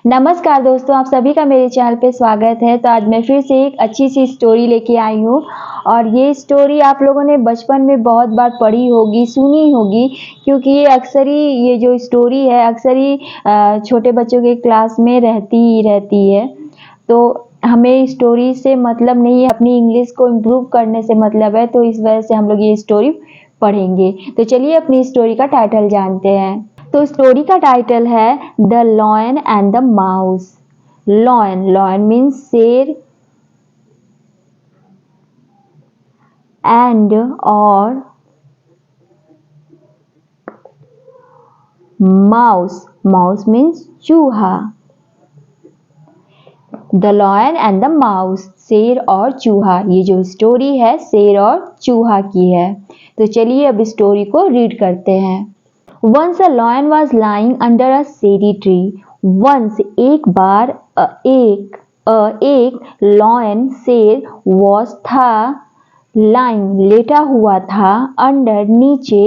नमस्कार दोस्तों, आप सभी का मेरे चैनल पे स्वागत है। तो आज मैं फिर से एक अच्छी सी स्टोरी लेके आई हूँ और ये स्टोरी आप लोगों ने बचपन में बहुत बार पढ़ी होगी, सुनी होगी, क्योंकि ये अक्सर ही ये जो स्टोरी है अक्सर ही छोटे बच्चों के क्लास में रहती ही रहती है। तो हमें स्टोरी से मतलब नहीं है, अपनी इंग्लिश को इम्प्रूव करने से मतलब है, तो इस वजह से हम लोग ये स्टोरी पढ़ेंगे। तो चलिए अपनी स्टोरी का टाइटल जानते हैं। तो स्टोरी का टाइटल है the lion and the mouse. Lion, lion means शेर, एंड और माउस, माउस मीन्स चूहा। The lion and the mouse, शेर और चूहा। ये जो स्टोरी है शेर और चूहा की है। तो चलिए अब स्टोरी को रीड करते हैं। Once a lion was lying under a shady tree. Once एक बार एक lion शेर was था lying लेटा हुआ था under नीचे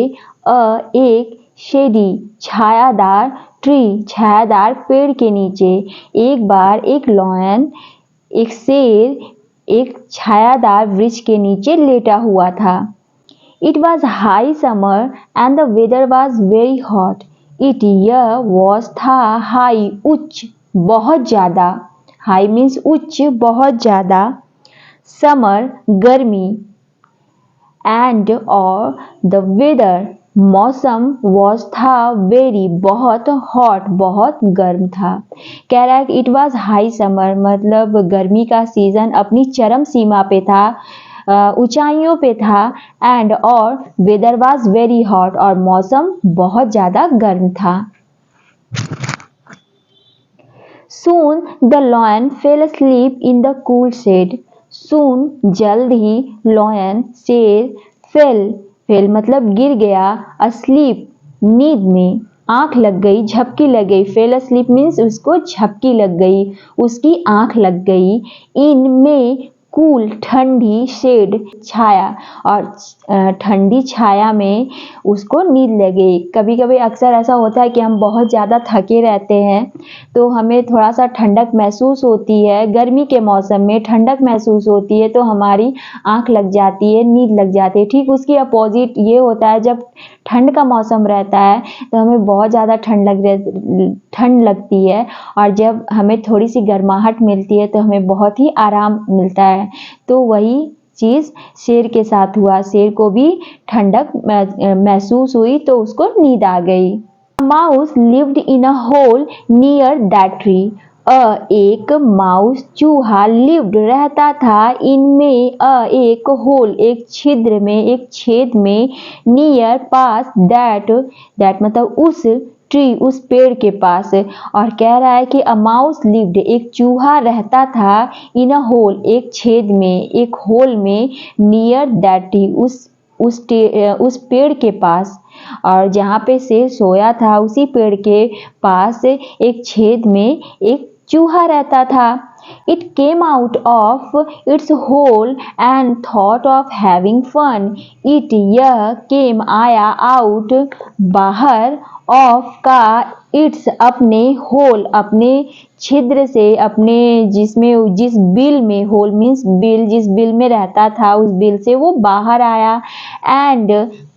एक shady छायादार ट्री छायादार पेड़ के नीचे। एक बार एक lion एक शेर एक छायादार वृक्ष के नीचे लेटा हुआ था। It was high summer and the weather was very hot. It यह was था high उच्च बहुत ज़्यादा। High means उच्च बहुत ज़्यादा। Summer गर्मी and और the weather मौसम was था very बहुत hot बहुत गर्म था। कह रहा है कि it was high summer मतलब गर्मी का सीजन अपनी चरम सीमा पे था, ऊंचाइयों पे था। एंड और वेदर वाज वेरी हॉट और मौसम बहुत ज़्यादा गर्म था। Soon the lion fell asleep in the cool shade. Soon जल्द ही lion शेर फेल मतलब गिर गया, asleep नींद में, आंख लग गई, झपकी लग गई। फेल asleep मीन्स उसको झपकी लग गई, उसकी आंख लग गई। इन में कूल ठंडी शेड छाया और ठंडी छाया में उसको नींद लगी। कभी कभी अक्सर ऐसा होता है कि हम बहुत ज़्यादा थके रहते हैं तो हमें थोड़ा सा ठंडक महसूस होती है, गर्मी के मौसम में ठंडक महसूस होती है तो हमारी आंख लग जाती है, नींद लग जाती है। ठीक उसकी अपोजिट ये होता है, जब ठंड का मौसम रहता है तो हमें बहुत ज़्यादा ठंड लगती है और जब हमें थोड़ी सी गर्माहट मिलती है तो हमें बहुत ही आराम मिलता है। तो वही चीज़ शेर के साथ हुआ, शेर को भी ठंडक महसूस हुई तो उसको नींद आ गई। Mouse lived in a hole near that tree. एक माउस चूहा लिव्ड रहता था इनमें एक होल एक छिद्र में एक छेद में, नियर पास दैट मतलब उस ट्री उस पेड़ के पास। और कह रहा है कि अ माउस लिव्ड एक चूहा रहता था इन अ होल एक छेद में एक होल में, नियर दैट ट्री उस पेड़ के पास। और जहाँ पे शेर सोया था उसी पेड़ के पास एक छेद में एक चूहा रहता था। It came out of its hole and thought of having fun. It यह came आया out बाहर of का its अपने होल अपने छिद्र से अपने जिस बिल में, होल मीन्स बिल, जिस बिल में रहता था उस बिल से वो बाहर आया। एंड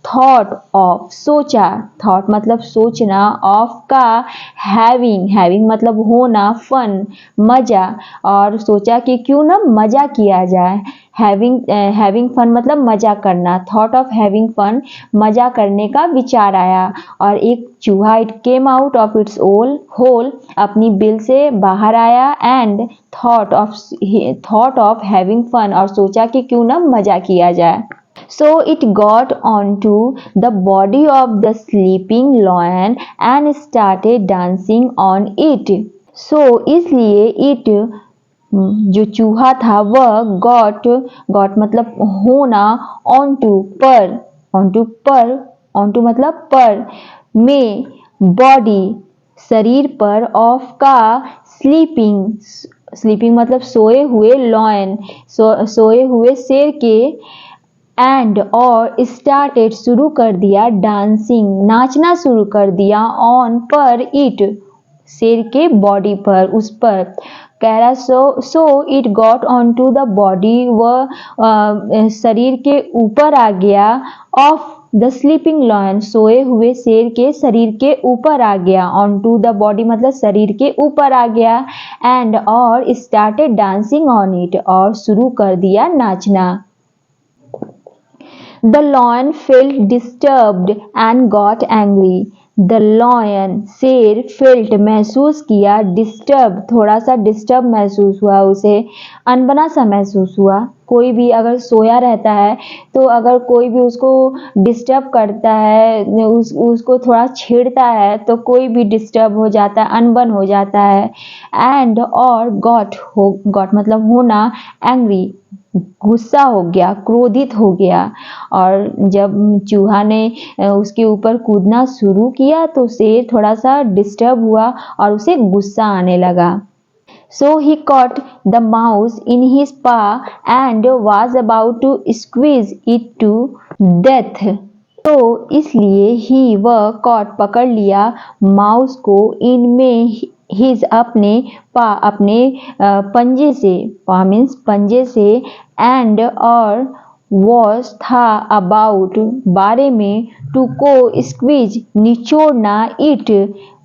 थॉट ऑफ सोचा, थॉट मतलब सोचना, ऑफ का हैविंग मतलब होना, फन मजा, और सोचा कि क्यों ना मजा किया जाए। हैविंग फन मतलब मजा करना, थॉट ऑफ हैविंग फन मजा करने का विचार आया। और एक चूहा it came out of its hole अपनी बिल से बाहर आया। And thought of having fun और सोचा कि क्यों ना मजा किया जाए। So it got onto the body of the sleeping lion and started dancing on it. So इसलिए it जो चूहा था वह गॉट मतलब होना, onto मतलब पर में, बॉडी शरीर पर, ऑफ का स्लीपिंग मतलब सोए हुए लॉयन सोए हुए शेर के। एंड और स्टार्टेड शुरू कर दिया, डांसिंग नाचना शुरू कर दिया, ऑन पर इट शेर के बॉडी पर, उस पर। कह रहा so it got on to the body, वह शरीर के ऊपर आ गया, ऑफ द स्लीपिंग लॉयन, सोए हुए शेर के शरीर के ऊपर आ गया, ऑन टू द बॉडी मतलब शरीर के ऊपर आ गया, एंड और स्टार्टेड डांसिंग ऑन इट, और शुरू कर दिया नाचना। The lion felt disturbed and got angry. The lion, शेर, felt, महसूस किया, डिस्टर्ब, थोड़ा सा डिस्टर्ब महसूस हुआ, उसे अनबना सा महसूस हुआ। कोई भी अगर सोया रहता है तो अगर कोई भी उसको डिस्टर्ब करता है, उसको थोड़ा छेड़ता है तो कोई भी डिस्टर्ब हो जाता है, अनबन हो जाता है। एंड और गॉट मतलब होना, एंग्री गुस्सा हो गया, क्रोधित हो गया। और जब चूहा ने उसके ऊपर कूदना शुरू किया तो शेर थोड़ा सा डिस्टर्ब हुआ और उसे गुस्सा आने लगा। So he caught the mouse in his paw and was about to squeeze it to death. तो इसलिए ही वह कॉट पकड़ लिया माउस को, इनमें हिज अपने पा अपने पंजे से, पा मीन्स पंजे से, एंड और वॉज था अबाउट बारे में, टू को स्क्वीज निचोड़ना, इट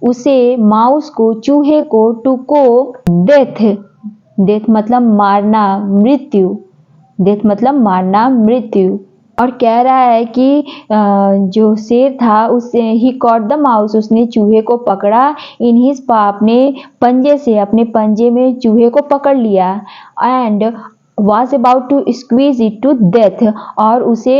उसे, माउस को, चूहे को, टू को डेथ, डेथ मतलब मारना, मृत्यु, डेथ मतलब मारना, मृत्यु। और कह रहा है कि जो शेर था उससे ही कॉट द माउस, उसने चूहे को पकड़ा, इन हिज पा अपने पंजे से, अपने पंजे में चूहे को पकड़ लिया, and was about to squeeze it to death, और उसे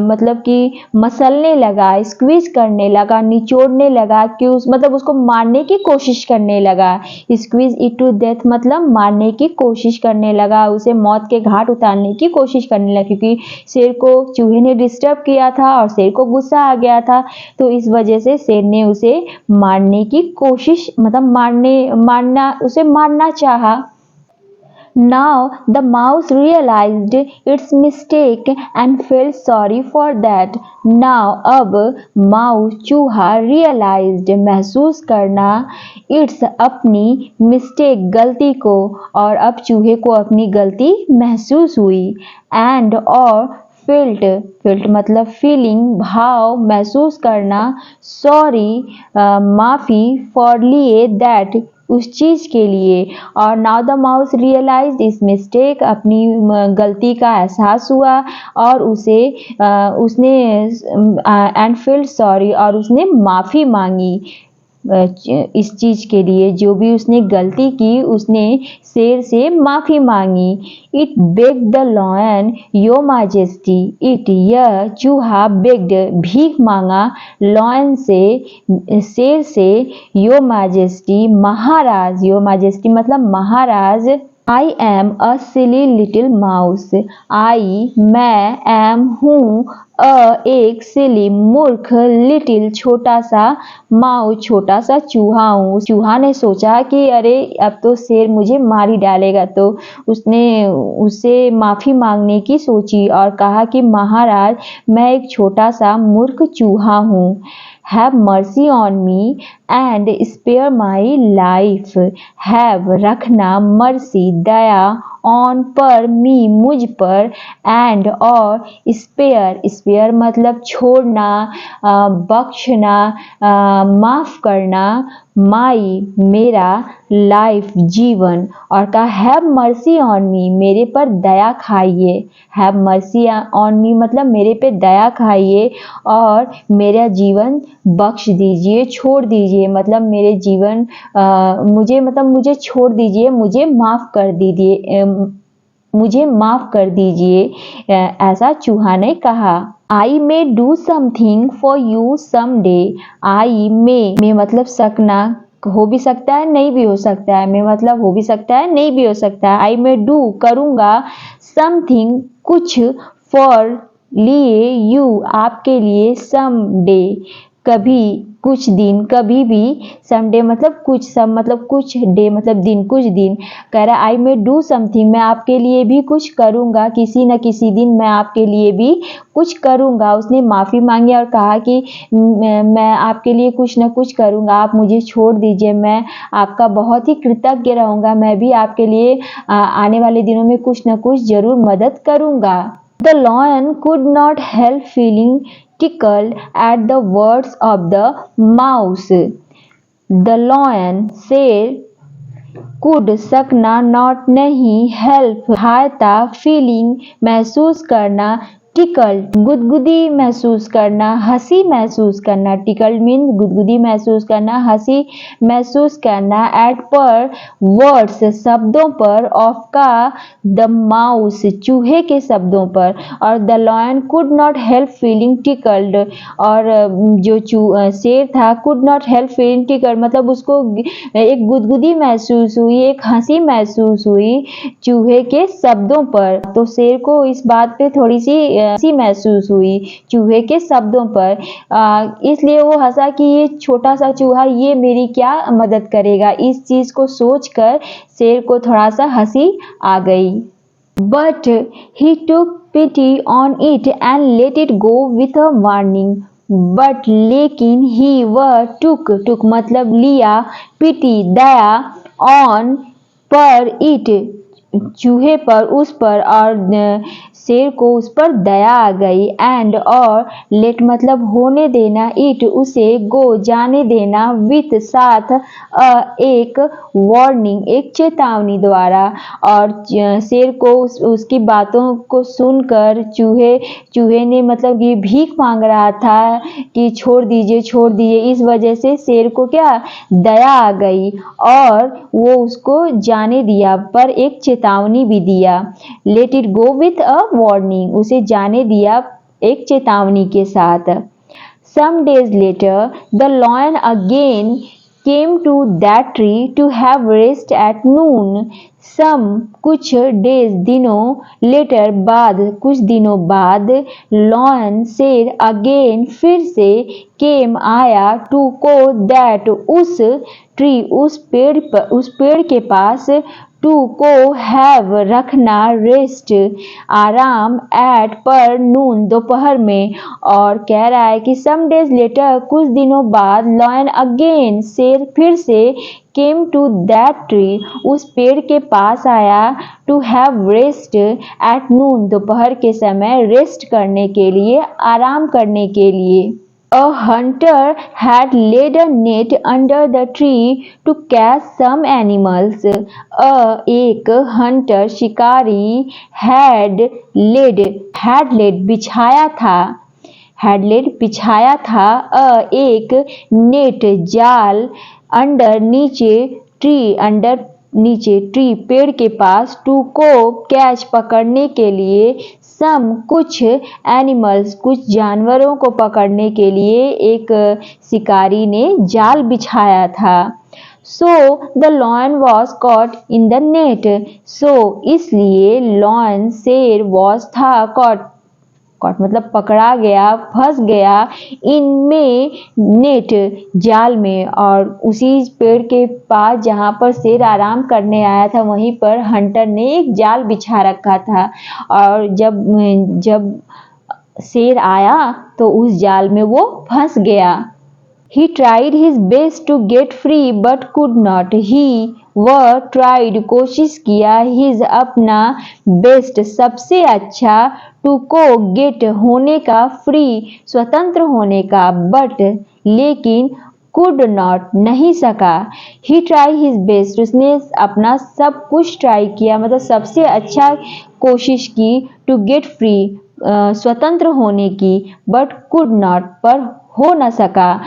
मतलब कि मसलने लगा, स्क्वीज करने लगा, निचोड़ने लगा, कि उस मतलब उसको मारने की कोशिश करने लगा। स्क्वीज इट टू डेथ मतलब मारने की कोशिश करने लगा, उसे मौत के घाट उतारने की कोशिश करने लगा, क्योंकि शेर को चूहे ने डिस्टर्ब किया था और शेर को गुस्सा आ गया था, तो इस वजह से शेर ने उसे मारने की कोशिश, मतलब उसे मारना चाहा। Now the mouse realized its mistake and felt sorry for that. Now अब mouse चूहा realized महसूस करना, its अपनी, mistake गलती को, और अब चूहे को अपनी गलती महसूस हुई, and और felt मतलब फीलिंग, भाव, महसूस करना, सॉरी माफ़ी, फॉर लिए, दैट उस चीज के लिए, और नाउ द माउस रियलाइज इस मिस्टेक, अपनी गलती का एहसास हुआ, और उसने एंड फील्ड सॉरी, और उसने माफ़ी मांगी इस चीज के लिए, जो भी उसने गलती की उसने शेर से माफ़ी मांगी। It begged the lion, your majesty, it यह चूहा, बेग्ड भीख मांगा, लॉयन से, शेर से, यो माजेस्टी महाराज, यो माजेस्टी मतलब महाराज, I am a silly little mouse, I मैं, एम हूँ, एक, सिली मूर्ख, लिटिल छोटा सा, माउस छोटा सा चूहा हूँ। चूहा ने सोचा कि अरे अब तो शेर मुझे मार ही डालेगा, तो उसने उससे माफ़ी मांगने की सोची और कहा कि महाराज मैं एक छोटा सा मूर्ख चूहा हूँ। Have mercy on me and spare my life. Have रखना, mercy दया, on पर, me मुझ पर, and और spare मतलब छोड़ना, बख्शना, माफ करना, माई मेरा, लाइफ जीवन, और कहा हैव मर्सी ऑन मी मेरे पर दया खाइए, हैव मर्सी ऑन मी मतलब मेरे पे दया खाइए और मेरा जीवन बख्श दीजिए, छोड़ दीजिए, मतलब मेरे जीवन मुझे छोड़ दीजिए, मुझे माफ कर दीजिए, मुझे माफ कर दीजिए, ऐसा चूहा ने कहा। I may do something for you some day, I may मतलब सकना, हो भी सकता है नहीं भी हो सकता है, मे मतलब हो भी सकता है नहीं भी हो सकता है। आई मे डू करूँगा, समथिंग कुछ, फॉर लिए, यू आपके लिए, सम डे कभी, कुछ दिन, कभी भी। समडे मतलब कुछ, सम मतलब कुछ, डे मतलब दिन, कुछ दिन। कह रहा आई मे डू समथिंग, मैं आपके लिए भी कुछ करूँगा, किसी न किसी दिन मैं आपके लिए भी कुछ करूँगा। उसने माफ़ी मांगी और कहा कि मैं आपके लिए कुछ न कुछ करूँगा, आप मुझे छोड़ दीजिए, मैं आपका बहुत ही कृतज्ञ रहूँगा, मैं भी आपके लिए आने वाले दिनों में कुछ न कुछ ज़रूर मदद करूँगा। The lion could not help feeling tickled at the words of the mouse. The lion said could सकना, not नहीं, help सहायता, feeling महसूस करना, टिकल्ड गुदगुदी महसूस करना, हंसी महसूस करना। टिकल्ड मीन गुदगुदी महसूस करना, हंसी महसूस करना। एट पर वर्ड्स शब्दों पर, ऑफ का द माउस चूहे के शब्दों पर, और the lion could not help feeling tickled, और जो शेर था could not help feeling tickled मतलब उसको एक गुदगुदी महसूस हुई, एक हंसी महसूस हुई चूहे के शब्दों पर। तो शेर को इस बात पे थोड़ी सी हंसी महसूस हुई चूहे के शब्दों पर, इसलिए वो हंसा कि ये छोटा सा चूहा ये मेरी क्या मदद करेगा। इस चीज को सोचकर शेर को थोड़ा सा हंसी आ गई। But he took pity on it and let it go with a warning. But लेकिन ही वह टुक मतलब लिया, पिटी दया, ऑन पर, इट चूहे पर, उस पर, और शेर को उस पर दया आ गई। एंड और, लेट मतलब होने देना, इट उसे, गो जाने देना, विथ साथ, एक वार्निंग एक चेतावनी द्वारा। और शेर को उसकी बातों को सुनकर चूहे ने मतलब ये भीख मांग रहा था कि छोड़ दीजिए छोड़ दीजिए, इस वजह से शेर को क्या दया आ गई और वो उसको जाने दिया, पर एक चेतावनी भी दिया। Late it go with a warning, उसे जाने दिया एक चेतावनी के साथ। Some days later, the lion again came to that tree to have rest at noon. Some कुछ days दिनों, later बाद कुछ दिनों बाद, lion शेर again फिर से, came आया, to को that उस tree उस पेड़ के पास, टू को हैव रखना, रेस्ट आराम, एट पर नून दोपहर में। और कह रहा है कि सम डेज लेटर कुछ दिनों बाद, लॉयन अगेन शेर फिर से, केम टू दैट ट्री उस पेड़ के पास आया, to have rest at noon दोपहर के समय, रेस्ट करने के लिए, आराम करने के लिए। A hunter had laid a net under the tree to catch some animals. एक hunter शिकारी had laid बिछाया था, एक नेट जाल, अंडर नीचे, ट्री पेड़ के पास, टू को कैच पकड़ने के लिए, सम कुछ, एनिमल्स कुछ जानवरों को पकड़ने के लिए एक शिकारी ने जाल बिछाया था। So the lion was caught in the net, so इसलिए, लॉयन शेर, वॉज था, कॉट मतलब पकड़ा गया, फंस गया, इनमें नेट जाल में। और उसी पेड़ के पास जहाँ पर शेर आराम करने आया था वहीं पर हंटर ने एक जाल बिछा रखा था, और जब शेर आया तो उस जाल में वो फंस गया। He tried his best to get free but could not. वह tried कोशिश किया, his अपना, best सबसे अच्छा, to को get होने का, free स्वतंत्र होने का, but लेकिन could not नहीं सका। He tried his best उसने अपना सब कुछ ट्राई किया मतलब सबसे अच्छा कोशिश की, to get free स्वतंत्र होने की, but could not पर हो न सका।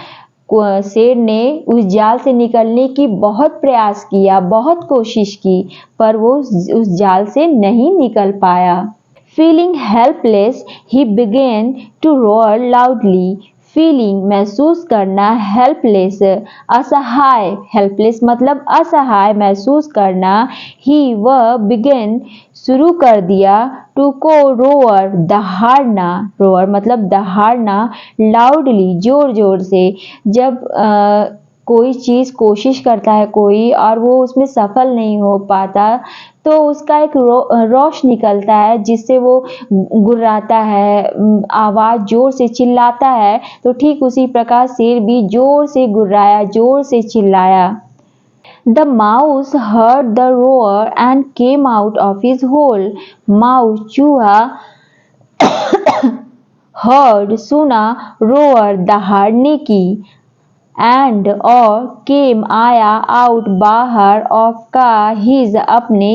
शेर ने उस जाल से निकलने की बहुत प्रयास किया, बहुत कोशिश की, पर वो उस जाल से नहीं निकल पाया। Feeling helpless, he began to roar loudly. Feeling महसूस करना, हेल्पलेस असहाय, हेल्पलेस मतलब असहाय महसूस करना, ही वह बिगन शुरू कर दिया, टू को रोअर दहाड़ना, रोअर मतलब दहाड़ना, लाउडली जोर जोर से। जब कोई चीज़ कोशिश करता है कोई और वो उसमें सफल नहीं हो पाता तो उसका एक रोश निकलता है जिससे वो गुर्राता है, आवाज़ जोर से चिल्लाता है। तो ठीक उसी प्रकार शेर भी जोर से गुर्राया, जोर से चिल्लाया। The mouse heard the roar and came out of his hole. Mouse चूहा heard सुना, roar दहाड़ने की, एंड और केम आया, आउट बाहर, ऑफ का, हिज अपने,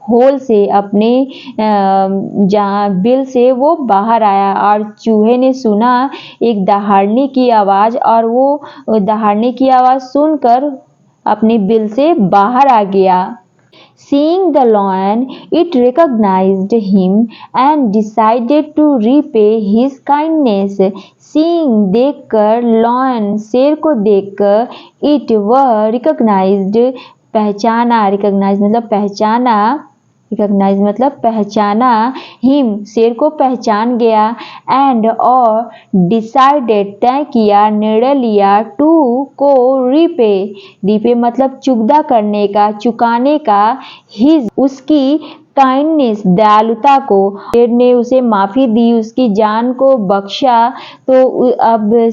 होल से अपने जहाँ बिल से वो बाहर आया। और चूहे ने सुना एक दहाड़ने की आवाज़ और वो दहाड़ने की आवाज़ सुनकर अपने बिल से बाहर आ गया। Seeing the lion, it recognized him and decided to repay his kindness. Seeing देखकर, lion शेर को देखकर, it वह recognized पहचाना, recognize मतलब पहचाना, रिकॉग्नाइज मतलब पहचाना, हिम शेर को पहचान गया, एंड और डिसाइडेड तय किया, निर्णय लिया, टू को रीपे, रीपे मतलब चुगदा करने का, चुकाने का, हिज उसकी, काइंडनेस दयालुता को, शेर ने उसे माफ़ी दी, उसकी जान को बख्शा। तो अब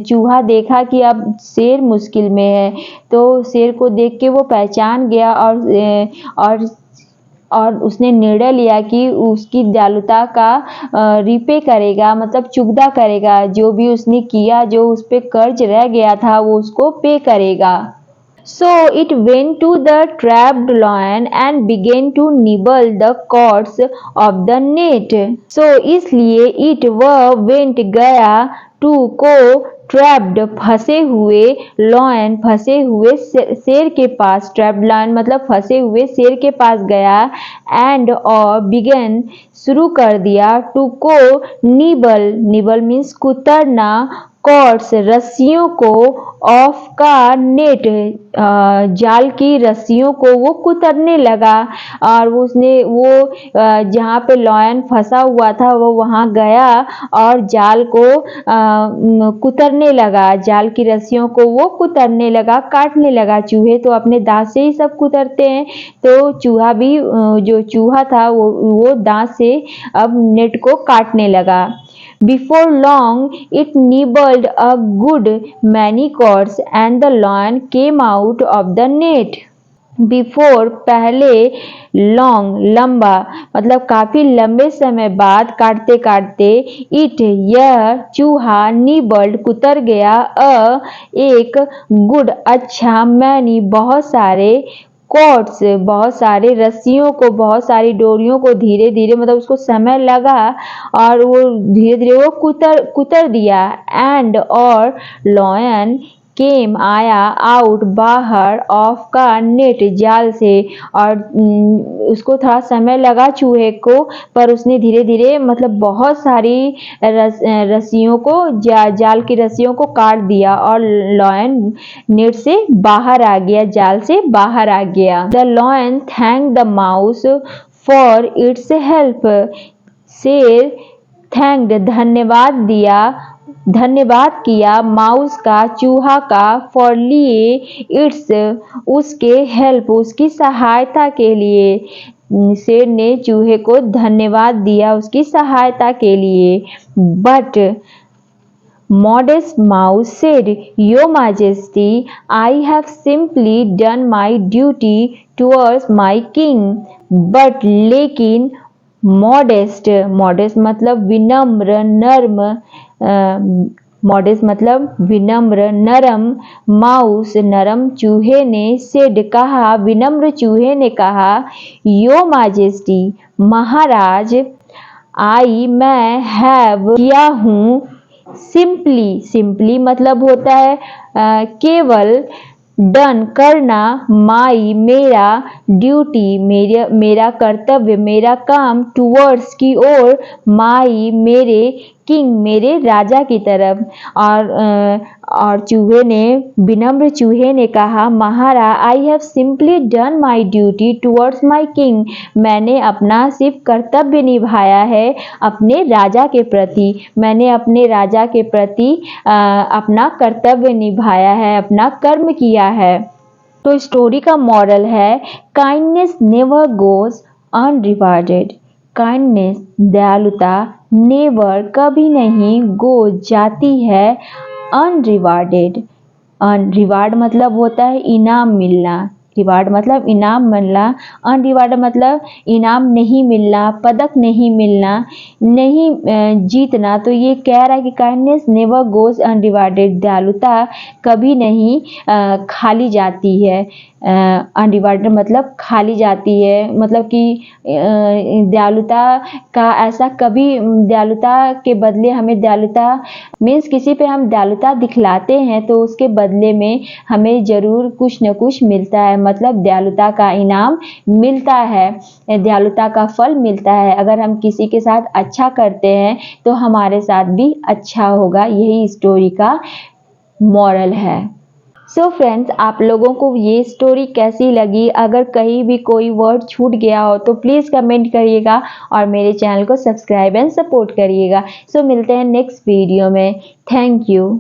चूहा देखा कि अब शेर मुश्किल में है तो शेर को देख के वो पहचान गया और उसने निर्णय लिया कि उसकी दयालुता का रिपे करेगा मतलब चुगदा करेगा, जो भी उसने किया, जो उस पे कर्ज रह गया था वो उसको पे करेगा। So it went to the trapped lion and began to nibble the cords of the net. So इसलिए it वह went गया, to को ट्रैप्ड फंसे हुए, लॉयन फंसे हुए शेर के पास, ट्रैप्ड लॉयन मतलब फंसे हुए शेर के पास गया, एंड और बिगन शुरू कर दिया, टू को निबल, निबल मीन्स कुतरना, कॉर्ड्स रस्सियों को, ऑफ का नेट जाल की रस्सियों को वो कुतरने लगा। और उसने वो जहाँ पे लॉयन फंसा हुआ था वो वहाँ गया और जाल को कुतरने लगा, जाल की रस्सियों को वो कुतरने लगा, काटने लगा। चूहे तो अपने दांत से ही सब कुतरते हैं, तो चूहा भी जो चूहा था वो दांत से अब नेट को काटने लगा। Before long, it nibbled a good many cords and the lion came out of the net. Before पहले, long लंबा मतलब काफी लंबे समय बाद, काटते काटते, it यह चूहा, nibbled कुतर गया, एक good अच्छा, many बहुत सारे, कॉर्ड्स बहुत सारे रस्सियों को, बहुत सारी डोरियों को, धीरे धीरे मतलब उसको समय लगा और वो धीरे धीरे वो कुतर दिया, एंड और लॉयन केम आया, आउट बाहर, ऑफ का नेट जाल से। और उसको थोड़ा समय लगा चूहे को, पर उसने धीरे धीरे मतलब बहुत सारी रस्सियों को, जाल की रस्सियों को काट दिया और लॉयन नेट से बाहर आ गया, जाल से बाहर आ गया। The lion thank the mouse for its help. शेर थैंक्ड धन्यवाद दिया, धन्यवाद किया, माउस का चूहा का, फॉर लिए इट्स उसके, हेल्प उसकी सहायता के लिए। शेर ने चूहे को धन्यवाद दिया उसकी सहायता के लिए। But Modest Mouse said, Your Majesty, I have simply done my duty towards my king. But लेकिन modest, modest मतलब विनम्र, नर्म, modest मतलब विनम्र, नरम, माउस नरम चूहे ने, said कहा, विनम्र चूहे ने कहा, Your Majesty, महाराज, I मैं have किया हूँ, सिंपली, सिंपली मतलब होता है केवल, डन करना, माई मेरा, ड्यूटी मेरा कर्तव्य मेरा काम, टूवर्ड्स की ओर, माई मेरे, किंग मेरे राजा की तरफ। और विनम्र चूहे ने कहा, महाराज I have simply done my duty towards my king, मैंने अपना सिर्फ कर्तव्य निभाया है अपने राजा के प्रति, मैंने अपने राजा के प्रति अपना कर्तव्य निभाया है, अपना कर्म किया है। तो स्टोरी का मॉरल है, काइंडनेस नेवर गोज अनरिवार्डेड। काइंडनेस दयालुता नेवर कभी नहीं गो जाती है अनरिवार्डेड। अनरिवार्ड मतलब होता है इनाम मिलना, रिवार्ड मतलब इनाम मिलना, अनरिवार्ड मतलब इनाम नहीं मिलना, पदक नहीं मिलना, नहीं जीतना। तो ये कह रहा है कि काइंडनेस नेवर गोज अनरिवार्डेड, दयालुता कभी नहीं खाली जाती है। अनरिवार्डेड मतलब खाली जाती है, मतलब कि दयालुता का ऐसा कभी, दयालुता के बदले हमें दयालुता मीन्स किसी पे हम दयालुता दिखलाते हैं तो उसके बदले में हमें ज़रूर कुछ न कुछ मिलता है, मतलब दयालुता का इनाम मिलता है, दयालुता का फल मिलता है। अगर हम किसी के साथ अच्छा करते हैं तो हमारे साथ भी अच्छा होगा, यही स्टोरी का मॉरल है। सो फ्रेंड्स, आप लोगों को ये स्टोरी कैसी लगी? अगर कहीं भी कोई वर्ड छूट गया हो तो प्लीज़ कमेंट करिएगा और मेरे चैनल को सब्सक्राइब एंड सपोर्ट करिएगा। सो मिलते हैं नेक्स्ट वीडियो में। Thank you.